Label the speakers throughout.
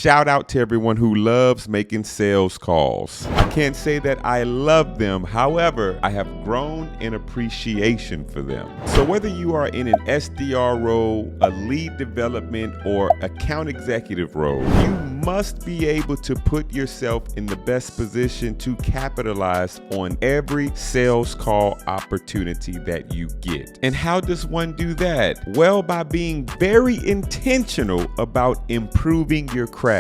Speaker 1: Shout out to everyone who loves making sales calls. I can't say that I love them. However, I have grown in appreciation for them. So whether you are in an SDR role, a lead development, or account executive role, you must be able to put yourself in the best position to capitalize on every sales call opportunity that you get. And how does one do that? Well, by being very intentional about improving your craft.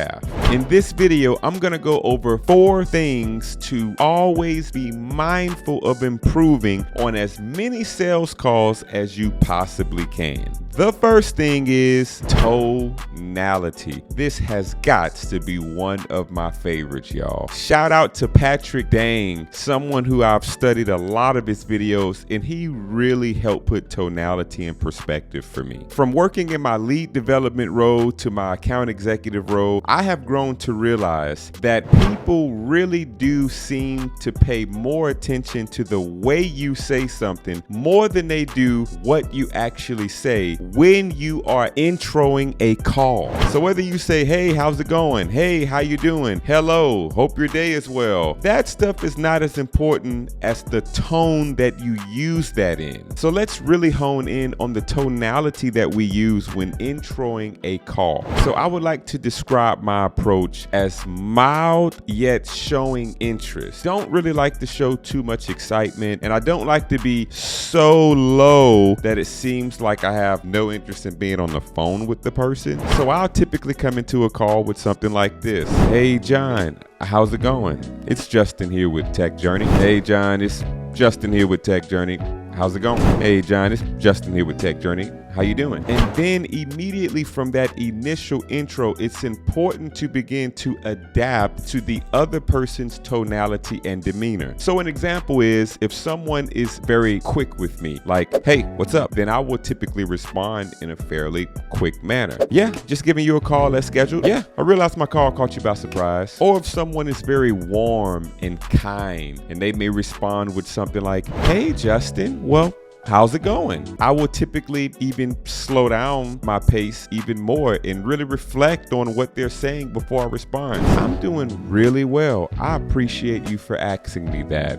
Speaker 1: In this video, I'm gonna go over 4 things to always be mindful of improving on as many sales calls as you possibly can. The first thing is tonality. This has got to be one of my favorites, y'all. Shout out to Patrick Dang, someone who I've studied a lot of his videos, and he really helped put tonality in perspective for me. From working in my lead development role to my account executive role, I have grown to realize that people really do seem to pay more attention to the way you say something more than they do what you actually say when you are introing a call. So whether you say, hey, how's it going? Hey, how you doing? Hello, hope your day is well. That stuff is not as important as the tone that you use that in. So let's really hone in on the tonality that we use when introing a call. So I would like to describe my approach as mild yet showing interest. Don't really like to show too much excitement, and I don't like to be so low that it seems like I have no interest in being on the phone with the person. So I'll typically come into a call with something like this. Hey John, how's it going? It's Justin here with Tech Journey. Hey John, it's Justin here with Tech Journey. How's it going? Hey John, it's Justin here with Tech Journey. How you doing? And then immediately from that initial intro, it's important to begin to adapt to the other person's tonality and demeanor. So an example is if someone is very quick with me, like, hey, what's up? Then I will typically respond in a fairly quick manner. Yeah, just giving you a call as scheduled. Yeah, I realized my call caught you by surprise. Or if someone is very warm and kind, and they may respond with something like, hey, Justin, well, how's it going? I will typically even slow down my pace even more and really reflect on what they're saying before I respond. I'm doing really well. I appreciate you for asking me that.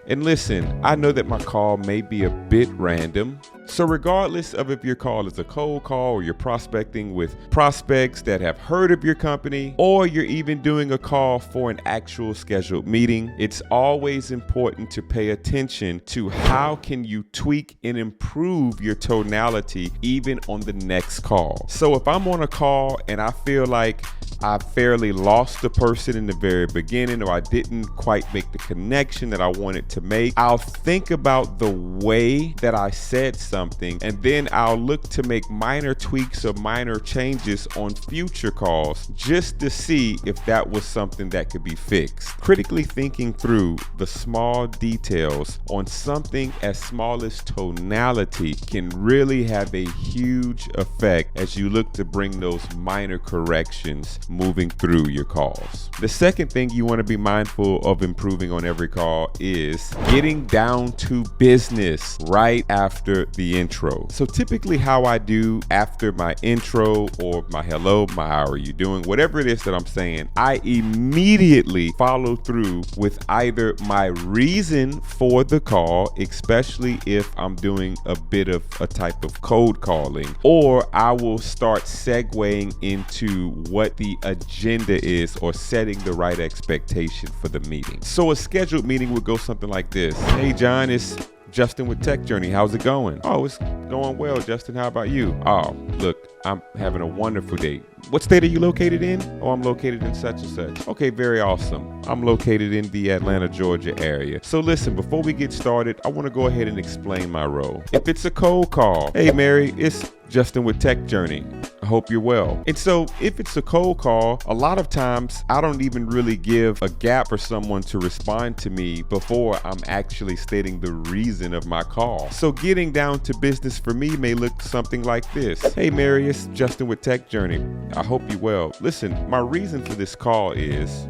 Speaker 1: And listen, I know that my call may be a bit random. So regardless of if your call is a cold call or you're prospecting with prospects that have heard of your company, or you're even doing a call for an actual scheduled meeting, it's always important to pay attention to how can you tweak and improve your tonality even on the next call. So if I'm on a call and I feel like I fairly lost the person in the very beginning, or I didn't quite make the connection that I wanted to make, I'll think about the way that I said something, and then I'll look to make minor tweaks or minor changes on future calls just to see if that was something that could be fixed. Critically thinking through the small details on something as small as tonality can really have a huge effect as you look to bring those minor corrections moving through your calls. The second thing you want to be mindful of improving on every call is getting down to business right after the intro. So typically how I do after my intro or my hello, my how are you doing, whatever it is that I'm saying, I immediately follow through with either my reason for the call, especially if I'm doing a bit of a type of cold calling, or I will start segueing into what the agenda is or setting the right expectation for the meeting. So a scheduled meeting would go something like this. Hey John, it's Justin with Tech Journey. How's it going? Oh, it's going well, Justin. How about you? Oh, look, I'm having a wonderful day. What state are you located in? Oh, I'm located in such and such. Okay, very awesome. I'm located in the Atlanta, Georgia area. So listen, before we get started, I want to go ahead and explain my role. If it's a cold call, hey Mary, it's Justin with Tech Journey. I hope you're well. And so if it's a cold call, a lot of times I don't even really give a gap for someone to respond to me before I'm actually stating the reason of my call. So getting down to business for me may look something like this. Hey Mary, it's Justin with Tech Journey. I hope you're well. Listen, my reason for this call is,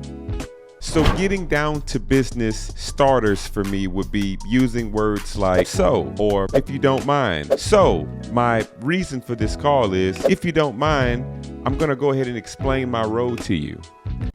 Speaker 1: So getting down to business starters for me would be using words like so, or if you don't mind. So my reason for this call is, if you don't mind, I'm gonna go ahead and explain my role to you.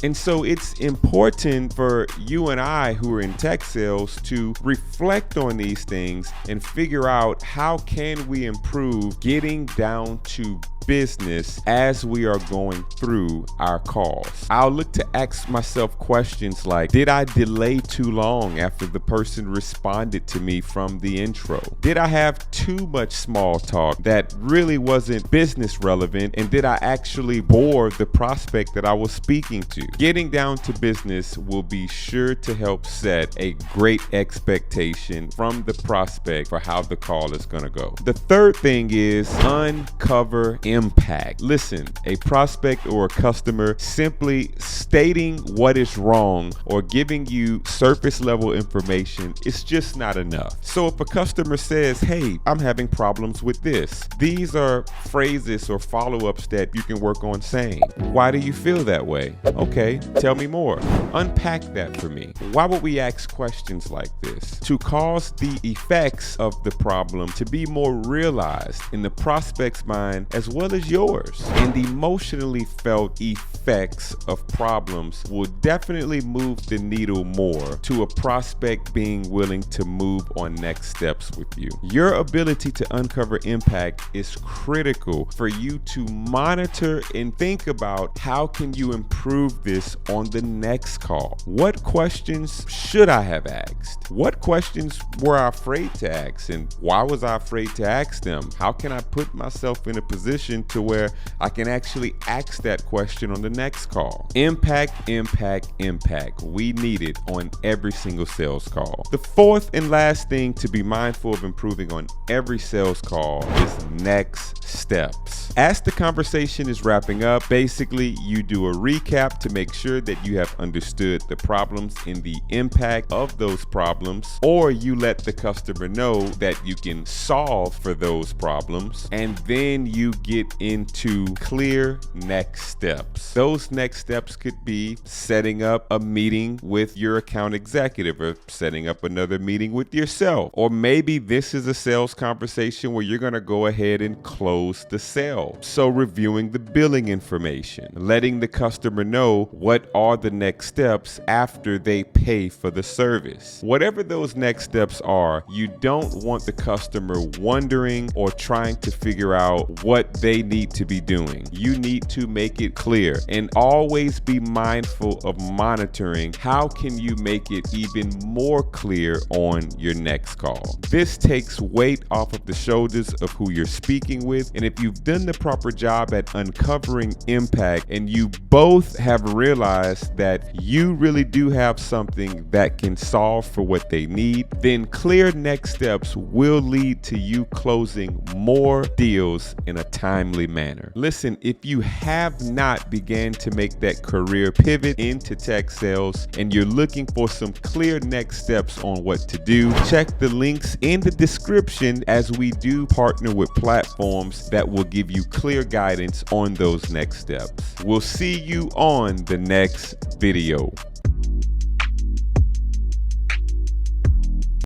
Speaker 1: And so it's important for you and I who are in tech sales to reflect on these things and figure out how can we improve getting down to business as we are going through our calls. I'll look to ask myself questions like, did I delay too long after the person responded to me from the intro? Did I have too much small talk that really wasn't business relevant? And did I actually bore the prospect that I was speaking to? Getting down to business will be sure to help set a great expectation from the prospect for how the call is going to go. The third thing is uncover impact. Listen, a prospect or a customer simply stating what is wrong or giving you surface level information is just not enough. So if a customer says, hey, I'm having problems with this, these are phrases or follow-ups that you can work on saying. Why do you feel that way? Okay, tell me more. Unpack that for me. Why would we ask questions like this? To cause the effects of the problem to be more realized in the prospect's mind as well as yours. And the emotionally felt effects of problems will definitely move the needle more to a prospect being willing to move on next steps with you. Your ability to uncover impact is critical for you to monitor and think about how can you improve this on the next call. What questions should I have asked? What questions were I afraid to ask, and why was I afraid to ask them? How can I put myself in a position to where I can actually ask that question on the next call? Impact, impact, impact. We need it on every single sales call. The fourth and last thing to be mindful of improving on every sales call is next steps. As the conversation is wrapping up, basically you do a recap to make sure that you have understood the problems and the impact of those problems, or you let the customer know that you can solve for those problems, and then you get into clear next steps. Those next steps could be setting up a meeting with your account executive, or setting up another meeting with yourself, or maybe this is a sales conversation where you're going to go ahead and close the sale. So reviewing the billing information, letting the customer know what are the next steps after they pay for the service. Whatever those next steps are, you don't want the customer wondering or trying to figure out what they need to be doing. You need to make it clear, and always be mindful of monitoring how can you make it even more clear on your next call. This takes weight off of the shoulders of who you're speaking with, and if you've done the proper job at uncovering impact and you both have realized that you really do have something that can solve for what they need, then clear next steps will lead to you closing more deals in a timely manner. Listen, if you have not began to make that career pivot into tech sales and you're looking for some clear next steps on what to do, check the links in the description, as we do partner with platforms that will give you clear guidance on those next steps. We'll see you on the next video.